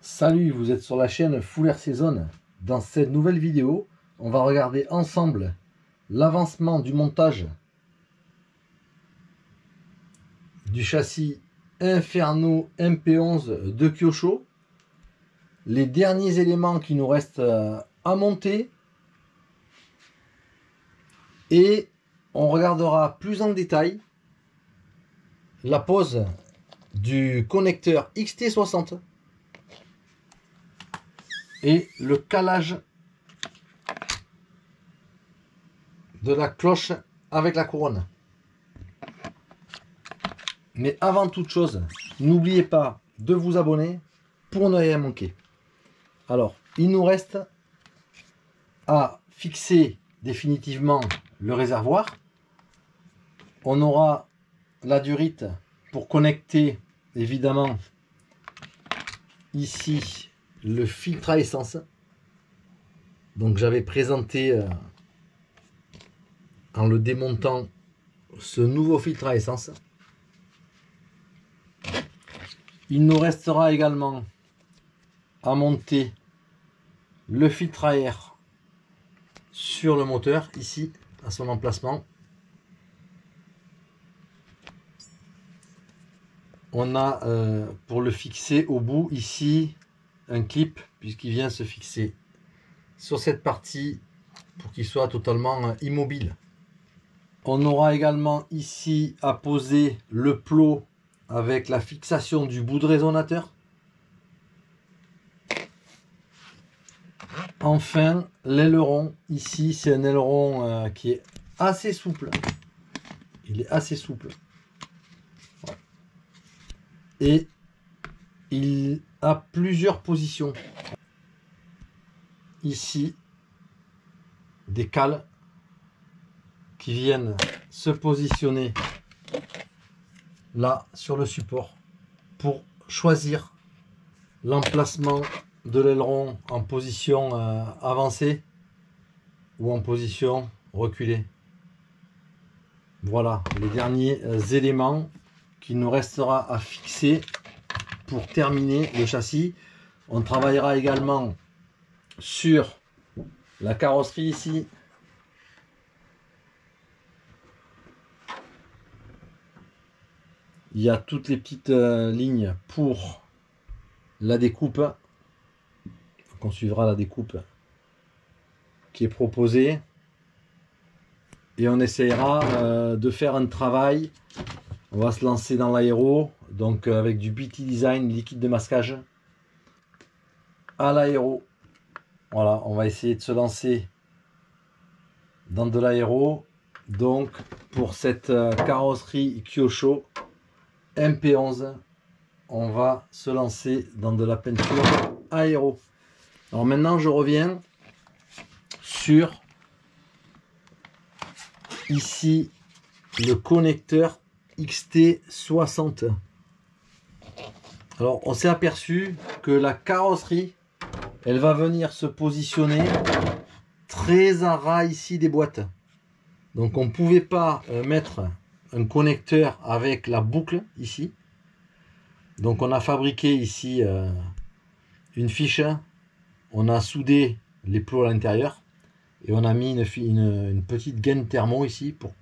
Salut, vous êtes sur la chaîne Full RC Zone. Dans cette nouvelle vidéo, on va regarder ensemble l'avancement du montage du châssis Inferno MP11 de Kyosho, les derniers éléments qui nous restent à monter, et on regardera plus en détail la pose du connecteur XT60 et le calage de la cloche avec la couronne. Mais avant toute chose, n'oubliez pas de vous abonner pour ne rien manquer. Alors, il nous reste à fixer définitivement le réservoir. On aura la durite pour connecter évidemment ici le filtre à essence. Donc j'avais présenté en le démontant ce nouveau filtre à essence. Il nous restera également à monter le filtre à air sur le moteur ici à son emplacement. On a pour le fixer au bout ici un clip, puisqu'il vient se fixer sur cette partie pour qu'il soit totalement immobile. On aura également ici à poser le plot avec la fixation du bout de résonateur. Enfin, l'aileron, ici c'est un aileron qui est assez souple. Il est assez souple. Et il a plusieurs positions. Ici, des cales qui viennent se positionner là sur le support pour choisir l'emplacement de l'aileron en position avancée ou en position reculée. Voilà les derniers éléments qu'il nous restera à fixer pour terminer le châssis. On travaillera également sur la carrosserie ici. Il y a toutes les petites lignes pour la découpe. Donc on suivra la découpe qui est proposée. Et on essaiera de faire un travail. On va se lancer dans l'aéro, donc avec du BT Design liquide de masquage à l'aéro. Voilà, on va essayer de se lancer dans de l'aéro. Donc pour cette carrosserie Kyosho MP11, on va se lancer dans de la peinture aéro. Alors maintenant je reviens sur ici le connecteur XT60. Alors on s'est aperçu que la carrosserie, elle va venir se positionner très à ras ici des boîtes. Donc on ne pouvait pas mettre un connecteur avec la boucle ici. Donc on a fabriqué ici une fiche. On a soudé les plots à l'intérieur et on a mis une petite gaine thermo ici pour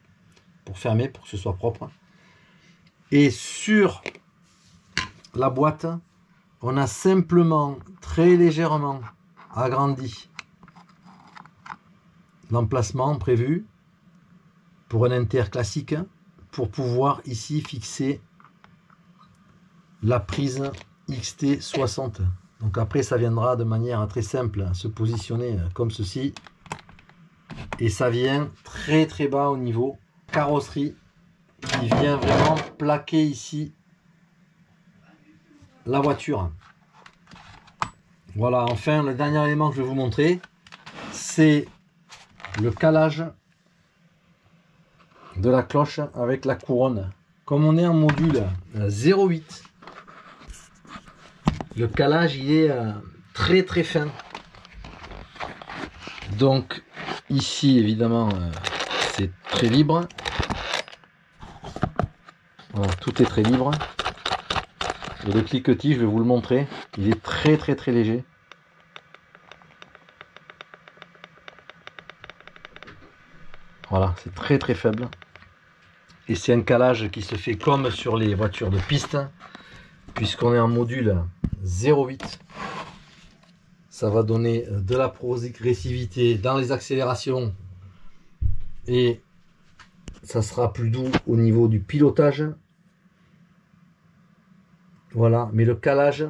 fermer, pour que ce soit propre. Et sur la boîte, on a simplement très légèrement agrandi l'emplacement prévu pour un inter classique pour pouvoir ici fixer la prise XT60. Donc après ça viendra de manière très simple se positionner comme ceci et ça vient très très bas au niveau carrosserie qui vient vraiment plaquer ici la voiture. Voilà, enfin le dernier élément que je vais vous montrer, c'est le calage de la cloche avec la couronne. Comme on est en module 0,8, le calage il est très très fin. Donc ici évidemment c'est très libre. Voilà, tout est très libre. Le cliquetis, je vais vous le montrer. Il est très très très léger. Voilà, c'est très très faible. Et c'est un calage qui se fait comme sur les voitures de piste, puisqu'on est en module 0,8. Ça va donner de la progressivité dans les accélérations et ça sera plus doux au niveau du pilotage. Voilà, mais le calage,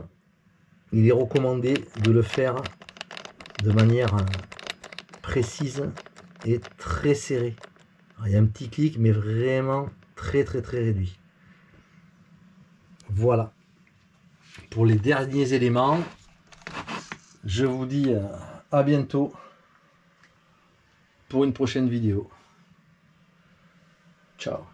il est recommandé de le faire de manière précise et très serrée. Alors, il y a un petit clic, mais vraiment très très très réduit. Voilà. Pour les derniers éléments, je vous dis à bientôt pour une prochaine vidéo. Ciao.